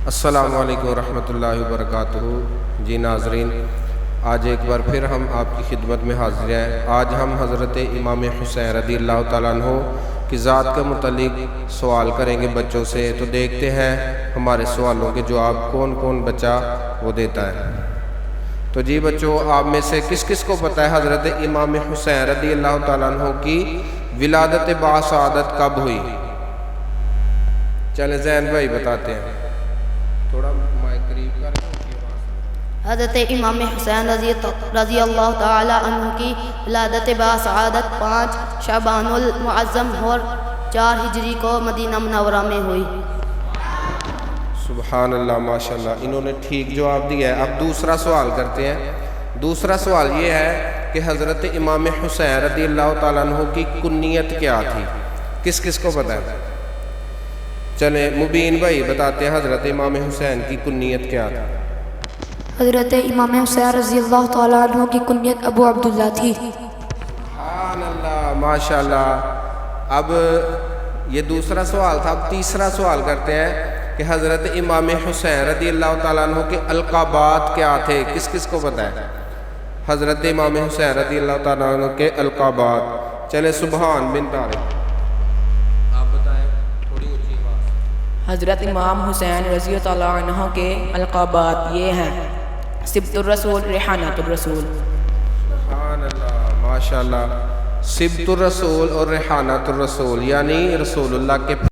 السلام علیکم ورحمۃ اللہ وبرکاتہ۔ جی ناظرین، آج ایک بار پھر ہم آپ کی خدمت میں حاضر ہیں۔ آج ہم حضرت امام حسین رضی اللہ تعالیٰ عنہ کی ذات کے متعلق سوال کریں گے بچوں سے، تو دیکھتے ہیں ہمارے سوالوں کے جواب کون کون بچہ وہ دیتا ہے۔ تو جی بچوں، آپ میں سے کس کس کو پتہ ہے حضرت امام حسین رضی اللہ تعالیٰ عنہ کی ولادت باسعادت کب ہوئی؟ چلیں زین بھائی بتاتے ہیں، تھوڑا مائک قریب کر۔ حضرت امام حسین رضی اللہ تعالی عنہ کی ولادت باسعادت 5 شعبان المعظم اور 4 ہجری کو مدینہ منورہ میں ہوئی۔ سبحان اللہ، ماشاءاللہ، انہوں نے ٹھیک جواب دیا ہے۔ اب دوسرا سوال کرتے ہیں۔ دوسرا سوال یہ ہے کہ حضرت امام حسین رضی اللہ تعالیٰ عنہ کی کنیت کیا تھی؟ کس کس کو پتہ ہے؟ چلیں مبین بھائی بتاتے ہیں حضرت امام حسین کی کنیت کیا تھی؟ حضرت امام حسین رضی اللہ تعالیٰ عنہ کی کنیت ابو عبداللہ تھی۔ سبحان اللہ، ماشاءاللہ۔ اب یہ دوسرا سوال تھا، اب تیسرا سوال کرتے ہیں کہ حضرت امام حسین رضی اللہ تعالیٰ عنہ کے القابات کیا تھے؟ کس کس کو پتہ ہے حضرت امام حسین رضی اللہ تعالیٰ عنہ کے القابات؟ چلیں سبحان بن طارق آپ بتائیں، تھوڑی اونچی آواز۔ حضرت امام حسین رضی اللہ عنہ کے القابات یہ ہیں: سبط الرسول، ریحانۃ الرسول۔ سبحان اللہ، ماشاءاللہ۔ سبط الرسول اور ریحانۃ الرسول، یعنی رسول اللہ کے